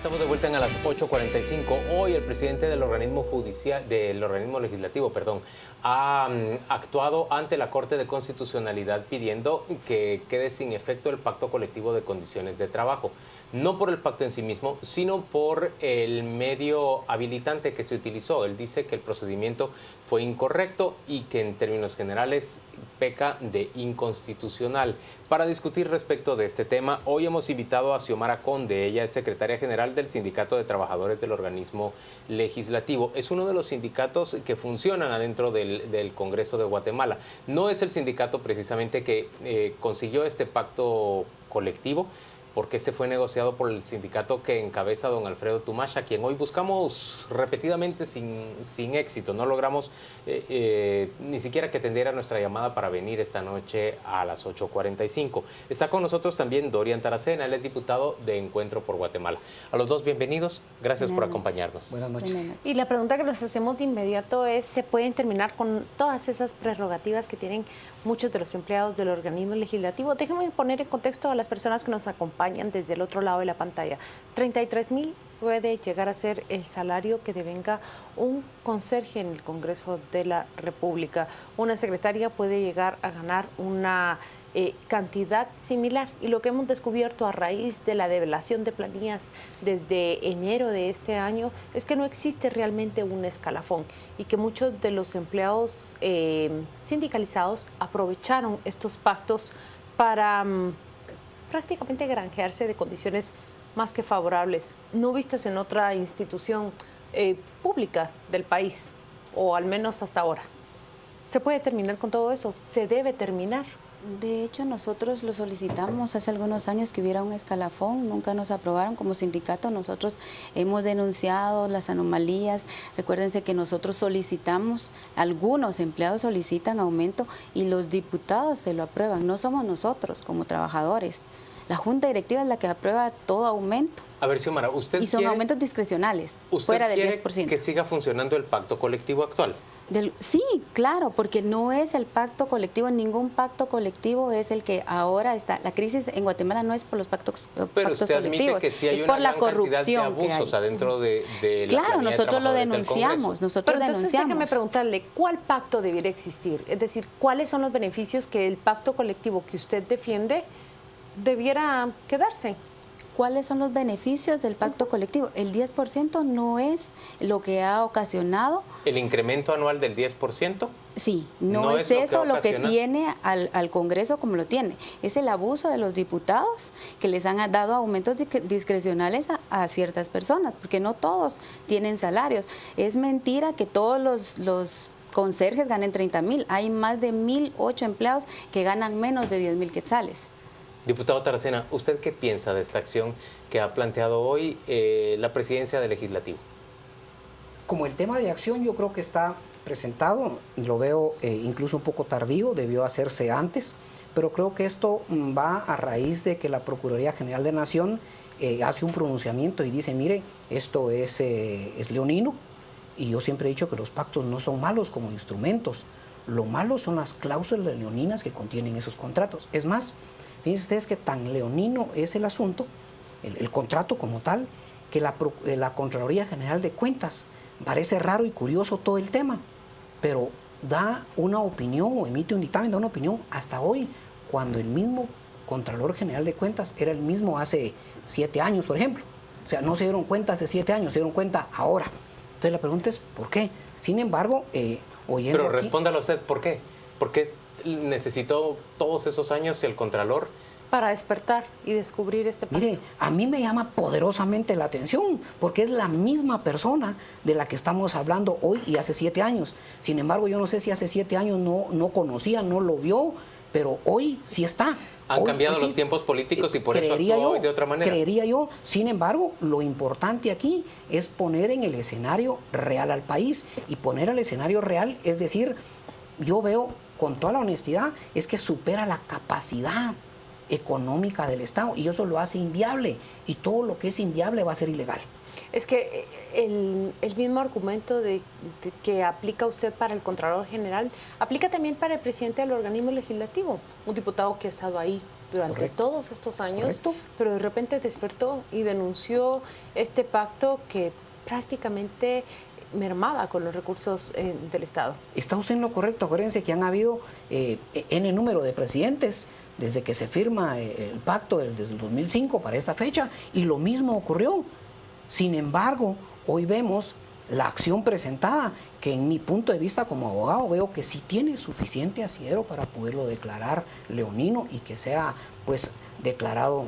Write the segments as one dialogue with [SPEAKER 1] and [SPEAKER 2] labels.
[SPEAKER 1] estamos de vuelta en a las 8:45. Hoy el presidente del organismo legislativo, ha actuado ante la Corte de Constitucionalidad pidiendo que quede sin efecto el pacto colectivo de condiciones de trabajo. No por el pacto en sí mismo, sino por el medio habilitante que se utilizó. Él dice que el procedimiento fue incorrecto y que en términos generales peca de inconstitucional. Para discutir respecto de este tema, hoy hemos invitado a Xiomara Conde. Ella es secretaria general del Sindicato de Trabajadores del Organismo Legislativo. Es uno de los sindicatos que funcionan adentro del Congreso de Guatemala. No es el sindicato precisamente que consiguió este pacto colectivo, porque este fue negociado por el sindicato que encabeza don Alfredo Tumash, a quien hoy buscamos repetidamente sin éxito. No logramos ni siquiera que atendiera nuestra llamada para venir esta noche a las 8:45. Está con nosotros también Dorian Taracena, él es diputado de Encuentro por Guatemala. A los dos, bienvenidos. Gracias por acompañarnos.
[SPEAKER 2] Buenas noches.
[SPEAKER 3] Y la pregunta que nos hacemos de inmediato es, ¿se pueden terminar con todas esas prerrogativas que tienen muchos de los empleados del organismo legislativo? Déjenme poner en contexto a las personas que nos acompañan desde el otro lado de la pantalla. 33,000 puede llegar a ser el salario que devenga un conserje en el Congreso de la República. Una secretaria puede llegar a ganar una cantidad similar, y lo que hemos descubierto a raíz de la develación de planillas desde enero de este año es que no existe realmente un escalafón y que muchos de los empleados sindicalizados aprovecharon estos pactos para prácticamente granjearse de condiciones más que favorables, no vistas en otra institución pública del país, o al menos hasta ahora. ¿Se puede terminar con todo eso? ¿Se debe terminar?
[SPEAKER 4] De hecho, nosotros lo solicitamos hace algunos años que hubiera un escalafón, nunca nos aprobaron. Como sindicato nosotros hemos denunciado las anomalías. Recuérdense que nosotros solicitamos, algunos empleados solicitan aumento y los diputados se lo aprueban, no somos nosotros como trabajadores. La Junta Directiva es la que aprueba todo aumento.
[SPEAKER 1] A ver, Xiomara, ¿usted
[SPEAKER 4] y son
[SPEAKER 1] quiere,
[SPEAKER 4] aumentos discrecionales,
[SPEAKER 1] usted
[SPEAKER 4] fuera del
[SPEAKER 1] quiere
[SPEAKER 4] 10%.
[SPEAKER 1] que siga funcionando el pacto colectivo actual?
[SPEAKER 4] Sí, claro, porque no es el pacto colectivo, ningún pacto colectivo es el que ahora está. La crisis en Guatemala no es por los pactos colectivos.
[SPEAKER 1] Pero usted admite que sí hay una gran cantidad de abusos adentro de la
[SPEAKER 4] Claro, nosotros lo denunciamos,
[SPEAKER 3] Pero entonces déjeme preguntarle, ¿cuál pacto debiera existir? Es decir, ¿cuáles son los beneficios que el pacto colectivo que usted defiende debiera quedarse?
[SPEAKER 4] ¿Cuáles son los beneficios del pacto colectivo? El 10% no es lo que ha ocasionado.
[SPEAKER 1] ¿El incremento anual del 10%?
[SPEAKER 4] Sí, no es eso lo que tiene al Congreso como lo tiene. Es el abuso de los diputados que les han dado aumentos discrecionales a ciertas personas, porque no todos tienen salarios. Es mentira que todos los conserjes ganen 30,000. Hay más de 1,008 empleados que ganan menos de 10,000 quetzales.
[SPEAKER 1] Diputado Taracena, ¿usted qué piensa de esta acción que ha planteado hoy la presidencia del Legislativo?
[SPEAKER 2] Como el tema de acción yo creo que está presentado, lo veo incluso un poco tardío, debió hacerse antes, pero creo que esto va a raíz de que la Procuraduría General de Nación hace un pronunciamiento y dice, mire, esto es leonino, y yo siempre he dicho que los pactos no son malos como instrumentos, lo malo son las cláusulas leoninas que contienen esos contratos. Es más, fíjense ustedes que tan leonino es el asunto, el contrato como tal, que la Contraloría General de Cuentas, parece raro y curioso todo el tema, pero da una opinión o emite un dictamen, da una opinión hasta hoy, cuando el mismo Contralor General de Cuentas era el mismo hace 7 años, por ejemplo. O sea, no se dieron cuenta hace 7 años, se dieron cuenta ahora. Entonces la pregunta es, ¿por qué? Sin embargo, oyendo
[SPEAKER 1] Pero
[SPEAKER 2] aquí,
[SPEAKER 1] respóndalo usted, ¿por qué? ¿Por qué necesitó todos esos años el Contralor
[SPEAKER 3] para despertar y descubrir este pacto?
[SPEAKER 2] Mire, a mí me llama poderosamente la atención, porque es la misma persona de la que estamos hablando hoy y hace 7 años. Sin embargo, yo no sé si hace 7 años no conocía, no lo vio, pero hoy sí está.
[SPEAKER 1] Han
[SPEAKER 2] hoy,
[SPEAKER 1] cambiado
[SPEAKER 2] sí,
[SPEAKER 1] los tiempos políticos y por eso actuó hoy de otra manera?
[SPEAKER 2] Creería yo. Sin embargo, lo importante aquí es poner en el escenario real al país. Y poner al escenario real, es decir, yo veo con toda la honestidad, es que supera la capacidad económica del Estado y eso lo hace inviable, y todo lo que es inviable va a ser ilegal.
[SPEAKER 3] Es que el mismo argumento de que aplica usted para el Contralor General, aplica también para el presidente del organismo legislativo, un diputado que ha estado ahí durante todos estos años,
[SPEAKER 2] Correcto.
[SPEAKER 3] pero de repente despertó y denunció este pacto que prácticamente mermaba con los recursos del Estado.
[SPEAKER 2] Está usted en lo correcto. Acuérdense que han habido N número de presidentes desde que se firma el pacto desde el 2005 para esta fecha, y lo mismo ocurrió. Sin embargo, hoy vemos la acción presentada, que en mi punto de vista como abogado veo que sí tiene suficiente asidero para poderlo declarar leonino y que sea pues declarado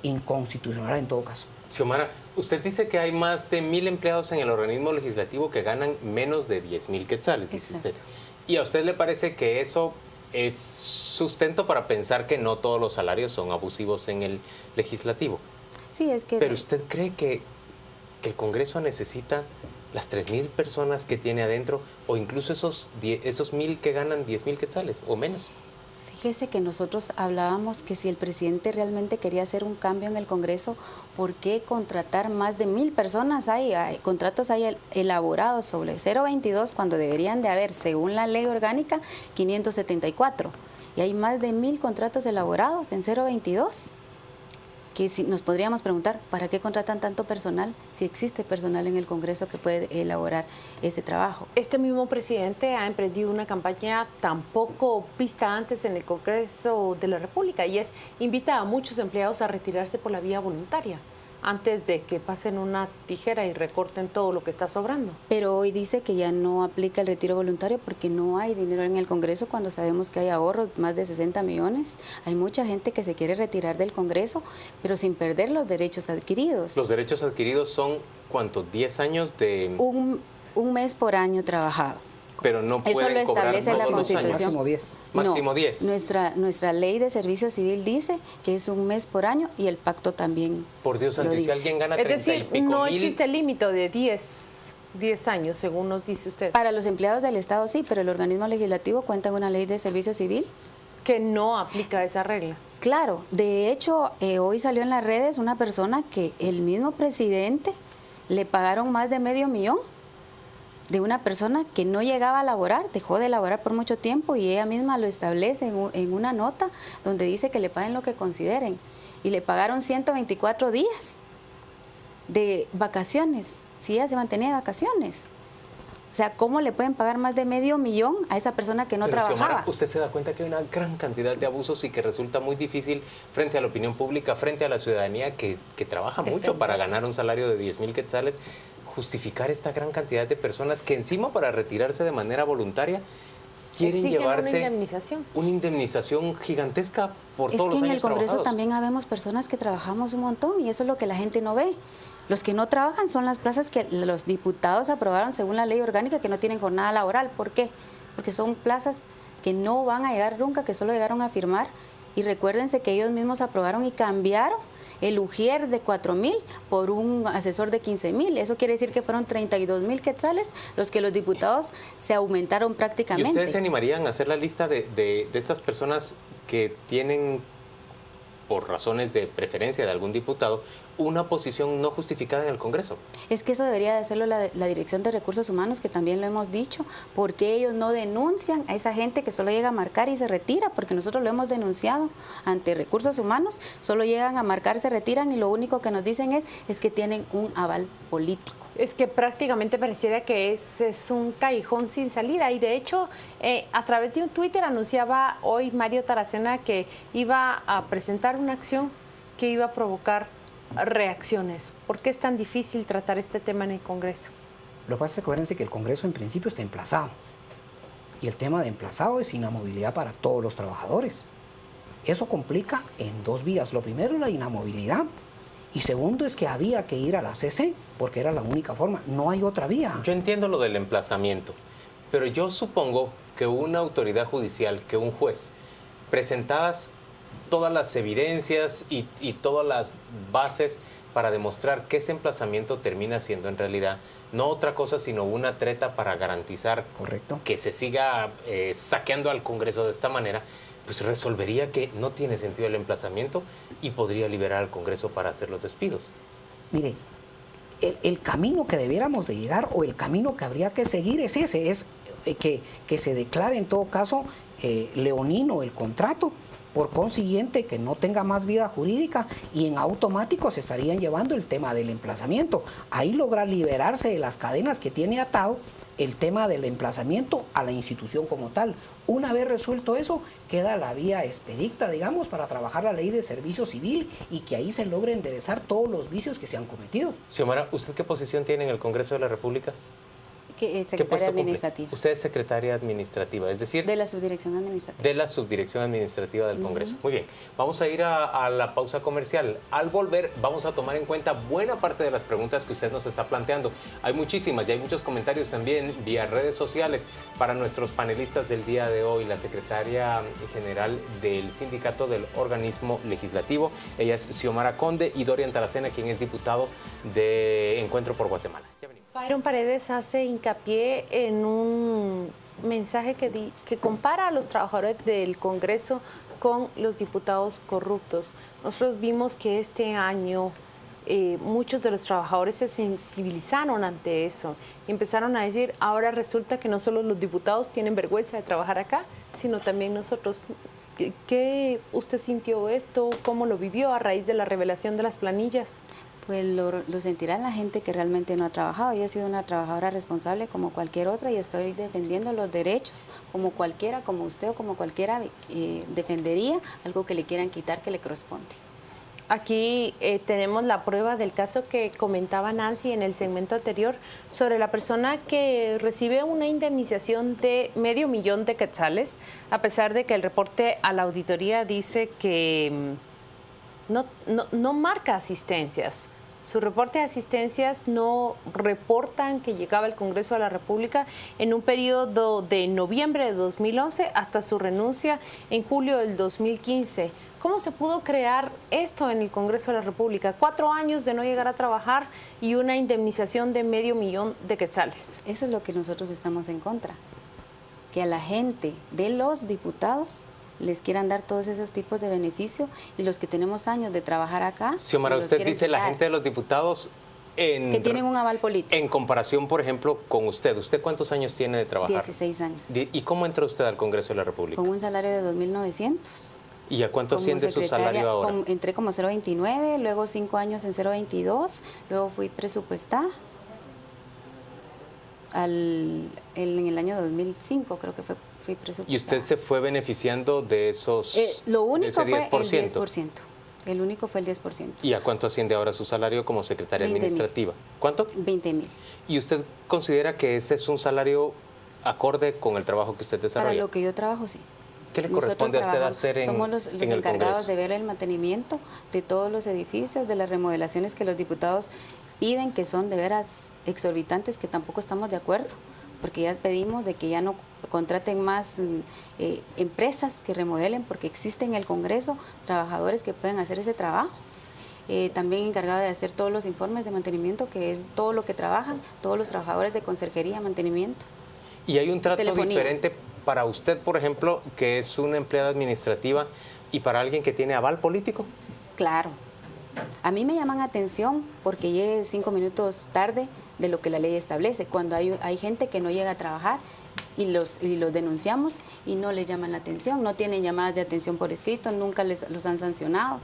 [SPEAKER 2] inconstitucional en todo caso.
[SPEAKER 1] Xiomara, usted dice que hay más de 1,000 empleados en el organismo legislativo que ganan menos de 10,000 quetzales, dice usted. ¿Y a usted le parece que eso es sustento para pensar que no todos los salarios son abusivos en el legislativo?
[SPEAKER 4] Sí, es que...
[SPEAKER 1] ¿Pero usted cree que el Congreso necesita las 3,000 personas que tiene adentro, o incluso esos 1,000 que ganan 10,000 quetzales o menos?
[SPEAKER 4] Fíjese que nosotros hablábamos que si el presidente realmente quería hacer un cambio en el Congreso, ¿por qué contratar más de 1,000 personas? Hay contratos elaborados sobre 022 cuando deberían de haber, según la ley orgánica, 574. Y hay más de 1,000 contratos elaborados en 022. Que si nos podríamos preguntar, ¿para qué contratan tanto personal si existe personal en el Congreso que puede elaborar ese trabajo?
[SPEAKER 3] Este mismo presidente ha emprendido una campaña tampoco vista antes en el Congreso de la República, y invita a muchos empleados a retirarse por la vía voluntaria antes de que pasen una tijera y recorten todo lo que está sobrando.
[SPEAKER 4] Pero hoy dice que ya no aplica el retiro voluntario porque no hay dinero en el Congreso cuando sabemos que hay ahorros, más de 60 millones. Hay mucha gente que se quiere retirar del Congreso, pero sin perder los derechos adquiridos.
[SPEAKER 1] Los derechos adquiridos son, ¿cuánto? 10 años de...
[SPEAKER 4] Un mes por año trabajado.
[SPEAKER 1] Pero no pueden
[SPEAKER 4] Eso lo
[SPEAKER 1] cobrar
[SPEAKER 4] establece la
[SPEAKER 1] todos los años.
[SPEAKER 4] Constitución.
[SPEAKER 2] Máximo 10.
[SPEAKER 1] Máximo 10.
[SPEAKER 4] Nuestra ley de servicio civil dice que es un mes por año y el pacto también.
[SPEAKER 1] Por Dios santo,
[SPEAKER 4] lo
[SPEAKER 1] y si
[SPEAKER 4] dice.
[SPEAKER 1] alguien gana
[SPEAKER 3] Es
[SPEAKER 1] 30 y
[SPEAKER 3] decir,
[SPEAKER 1] pico
[SPEAKER 3] no
[SPEAKER 1] mil...
[SPEAKER 3] existe el límite de 10 años, según nos dice usted.
[SPEAKER 4] Para los empleados del Estado sí, pero el organismo legislativo cuenta con una ley de servicio civil.
[SPEAKER 3] Que no aplica esa regla.
[SPEAKER 4] Claro, de hecho, hoy salió en las redes una persona que el mismo presidente le pagaron más de $500,000 de una persona que no llegaba a laborar, dejó de laborar por mucho tiempo, y ella misma lo establece en una nota donde dice que le paguen lo que consideren. Y le pagaron 124 días de vacaciones, si ella se mantenía de vacaciones. O sea, ¿cómo le pueden pagar más de $500,000 a esa persona que no
[SPEAKER 1] Pero,
[SPEAKER 4] trabajaba?
[SPEAKER 1] Xiomara, usted se da cuenta que hay una gran cantidad de abusos y que resulta muy difícil frente a la opinión pública, frente a la ciudadanía que trabaja mucho para ganar un salario de 10,000 quetzales, justificar esta gran cantidad de personas que encima para retirarse de manera voluntaria quieren
[SPEAKER 3] Exigen
[SPEAKER 1] llevarse
[SPEAKER 3] una
[SPEAKER 1] indemnización gigantesca por todos los años trabajados.
[SPEAKER 4] Es que en el Congreso también habemos personas que trabajamos un montón y eso es lo que la gente no ve. Los que no trabajan son las plazas que los diputados aprobaron según la ley orgánica, que no tienen jornada laboral. ¿Por qué? Porque son plazas que no van a llegar nunca, que solo llegaron a firmar. Y recuérdense que ellos mismos aprobaron y cambiaron el ujier de 4,000 por un asesor de 15,000. Eso quiere decir que fueron 32,000 quetzales los que los diputados se aumentaron prácticamente.
[SPEAKER 1] ¿Y ustedes se animarían a hacer la lista de estas personas que tienen, por razones de preferencia de algún diputado, una posición no justificada en el Congreso?
[SPEAKER 4] Es que eso debería de hacerlo la Dirección de Recursos Humanos, que también lo hemos dicho, porque ellos no denuncian a esa gente que solo llega a marcar y se retira, porque nosotros lo hemos denunciado ante Recursos Humanos, solo llegan a marcar, se retiran y lo único que nos dicen es que tienen un aval político.
[SPEAKER 3] Es que prácticamente pareciera que es un callejón sin salida, y de hecho a través de un Twitter anunciaba hoy Mario Taracena que iba a presentar una acción que iba a provocar reacciones. ¿Por qué es tan difícil tratar este tema en el Congreso?
[SPEAKER 2] Lo que pasa es que acuérdense que el Congreso en principio está emplazado, y el tema de emplazado es inamovilidad para todos los trabajadores. Eso complica en dos vías. Lo primero, la inamovilidad, y segundo es que había que ir a la CC porque era la única forma, no hay otra vía.
[SPEAKER 1] Yo entiendo lo del emplazamiento, pero yo supongo que una autoridad judicial, que un juez, presentadas todas las evidencias y todas las bases para demostrar que ese emplazamiento termina siendo en realidad no otra cosa sino una treta para garantizar
[SPEAKER 2] Correcto.
[SPEAKER 1] que se siga saqueando al Congreso de esta manera, pues resolvería que no tiene sentido el emplazamiento y podría liberar al Congreso para hacer los despidos.
[SPEAKER 2] Mire, el camino que debiéramos de llegar, o el camino que habría que seguir, es ese, es que se declare en todo caso leonino el contrato, por consiguiente que no tenga más vida jurídica y en automático se estarían llevando el tema del emplazamiento. Ahí logra liberarse de las cadenas que tiene atado el tema del emplazamiento a la institución como tal. Una vez resuelto eso, queda la vía expedicta, digamos, para trabajar la ley de servicio civil y que ahí se logre enderezar todos los vicios que se han cometido.
[SPEAKER 1] Xiomara, ¿usted qué posición tiene en el Congreso de la República?
[SPEAKER 4] Secretaria administrativa.
[SPEAKER 1] Usted es secretaria administrativa, es decir...
[SPEAKER 4] De la subdirección administrativa.
[SPEAKER 1] De la subdirección administrativa del Congreso. Muy bien, vamos a ir a la pausa comercial. Al volver vamos a tomar en cuenta buena parte de las preguntas que usted nos está planteando. Hay muchísimas y hay muchos comentarios también vía redes sociales para nuestros panelistas del día de hoy. La secretaria general del Sindicato del Organismo Legislativo, ella es Xiomara Conde, y Dorian Taracena, quien es diputado de Encuentro por Guatemala. Ya venimos.
[SPEAKER 3] Byron Paredes hace hincapié en un mensaje que compara a los trabajadores del Congreso con los diputados corruptos. Nosotros vimos que este año muchos de los trabajadores se sensibilizaron ante eso y empezaron a decir, ahora resulta que no solo los diputados tienen vergüenza de trabajar acá, sino también nosotros. ¿Qué usted sintió esto? ¿Cómo lo vivió a raíz de la revelación de las planillas?
[SPEAKER 4] Pues lo sentirá la gente que realmente no ha trabajado. Yo he sido una trabajadora responsable como cualquier otra y estoy defendiendo los derechos como cualquiera, como usted o como cualquiera defendería algo que le quieran quitar que le corresponde.
[SPEAKER 3] Aquí tenemos la prueba del caso que comentaba Nancy en el segmento anterior sobre la persona que recibe una indemnización de $500,000 de quetzales, a pesar de que el reporte a la auditoría dice que no marca asistencias. Su reporte de asistencias no reportan que llegaba al Congreso de la República en un periodo de noviembre de 2011 hasta su renuncia en julio del 2015. ¿Cómo se pudo crear esto en el Congreso de la República? 4 años de no llegar a trabajar y una indemnización de $500,000 de quetzales.
[SPEAKER 4] Eso es lo que nosotros estamos en contra. Que a la gente de los diputados les quieran dar todos esos tipos de beneficios y los que tenemos años de trabajar acá.
[SPEAKER 1] Xiomara, usted dice la gente de los diputados
[SPEAKER 4] que tienen un aval político.
[SPEAKER 1] En comparación, por ejemplo, con usted. ¿Usted cuántos años tiene de trabajar?
[SPEAKER 4] 16 años.
[SPEAKER 1] ¿Y cómo entra usted al Congreso de la República?
[SPEAKER 4] Con un salario de 2.900.
[SPEAKER 1] ¿Y a cuánto asciende su salario ahora?
[SPEAKER 4] Entré como 0.29, luego 5 años en 0.22, luego fui presupuestada. En el año 2005 creo que fui presupuestada.
[SPEAKER 1] ¿Y usted se fue beneficiando de esos
[SPEAKER 4] lo único
[SPEAKER 1] ese 10%?
[SPEAKER 4] Fue el 10%. El único fue el 10%.
[SPEAKER 1] ¿Y a cuánto asciende ahora su salario como secretaria administrativa? ¿Cuánto?
[SPEAKER 4] 20,000.
[SPEAKER 1] ¿Y usted considera que ese es un salario acorde con el trabajo que usted desarrolla?
[SPEAKER 4] Para lo que yo trabajo, sí.
[SPEAKER 1] ¿Qué le corresponde a usted hacer en el Congreso?
[SPEAKER 4] Somos los encargados de ver el mantenimiento de todos los edificios, de las remodelaciones que los diputados piden, que son de veras exorbitantes, que tampoco estamos de acuerdo, porque ya pedimos de que ya no contraten más empresas que remodelen, porque existen en el Congreso trabajadores que pueden hacer ese trabajo. También encargado de hacer todos los informes de mantenimiento, que es todo lo que trabajan, todos los trabajadores de conserjería, mantenimiento.
[SPEAKER 1] ¿Y hay un trato diferente para usted, por ejemplo, que es una empleada administrativa, y para alguien que tiene aval político?
[SPEAKER 4] Claro. A mí me llaman atención porque llegué 5 minutos tarde de lo que la ley establece. Cuando hay gente que no llega a trabajar y los denunciamos y no les llaman la atención, no tienen llamadas de atención por escrito, nunca los han sancionado.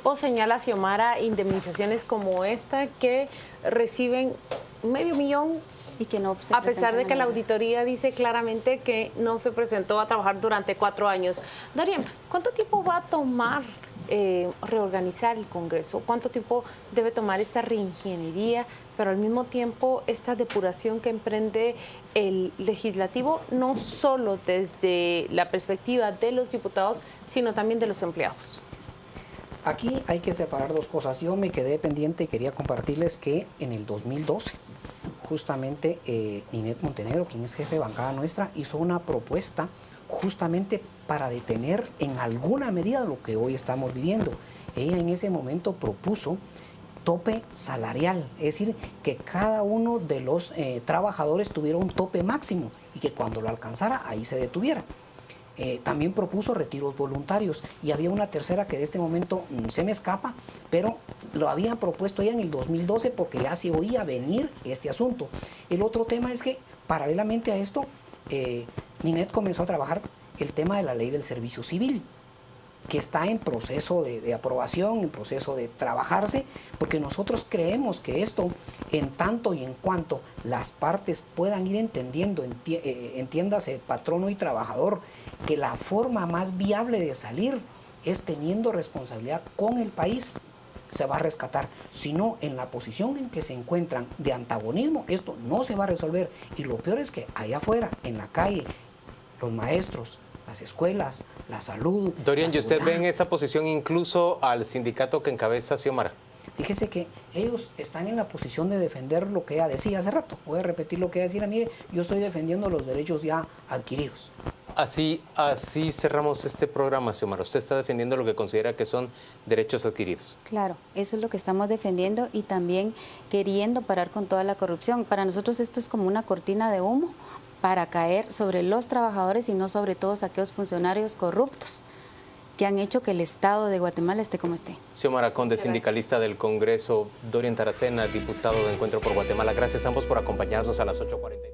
[SPEAKER 3] O señala Xiomara indemnizaciones como esta que reciben $500,000
[SPEAKER 4] y que no
[SPEAKER 3] a pesar de que la auditoría dice claramente que no se presentó a trabajar durante 4 años. Dorian, ¿cuánto tiempo va a tomar reorganizar el Congreso? ¿Cuánto tiempo debe tomar esta reingeniería, pero al mismo tiempo esta depuración que emprende el legislativo, no solo desde la perspectiva de los diputados, sino también de los empleados?
[SPEAKER 2] Aquí hay que separar 2 cosas. Yo me quedé pendiente y quería compartirles que en el 2012, justamente Ninette Montenegro, quien es jefe de bancada nuestra, hizo una propuesta justamente para detener en alguna medida lo que hoy estamos viviendo. Ella en ese momento propuso tope salarial, es decir, que cada uno de los trabajadores tuviera un tope máximo y que cuando lo alcanzara ahí se detuviera. También propuso retiros voluntarios y había una tercera que de este momento se me escapa, pero lo habían propuesto ya en el 2012 porque ya se oía venir este asunto. El otro tema es que paralelamente a esto, Ninette comenzó a trabajar el tema de la ley del servicio civil. que está en proceso de aprobación, en proceso de trabajarse, porque nosotros creemos que esto, en tanto y en cuanto las partes puedan ir entendiendo, entiéndase patrono y trabajador, que la forma más viable de salir es teniendo responsabilidad con el país, se va a rescatar. Si no, en la posición en que se encuentran de antagonismo, esto no se va a resolver. Y lo peor es que allá afuera, en la calle, los maestros, las escuelas, la salud...
[SPEAKER 1] Dorian,
[SPEAKER 2] la
[SPEAKER 1] ¿y usted
[SPEAKER 2] seguridad,
[SPEAKER 1] ve en esa posición incluso al sindicato que encabeza Xiomara?
[SPEAKER 2] Fíjese que ellos están en la posición de defender lo que ella decía hace rato. Voy a repetir lo que ella decía. Mire, yo estoy defendiendo los derechos ya adquiridos.
[SPEAKER 1] Así cerramos este programa, Xiomara. Usted está defendiendo lo que considera que son derechos adquiridos.
[SPEAKER 4] Claro, eso es lo que estamos defendiendo y también queriendo parar con toda la corrupción. Para nosotros esto es como una cortina de humo para caer sobre los trabajadores y no sobre todos aquellos funcionarios corruptos que han hecho que el Estado de Guatemala esté como esté.
[SPEAKER 1] Xiomara Conde, sindicalista del Congreso, Dorian Taracena, diputado de Encuentro por Guatemala. Gracias a ambos por acompañarnos a las 8:45.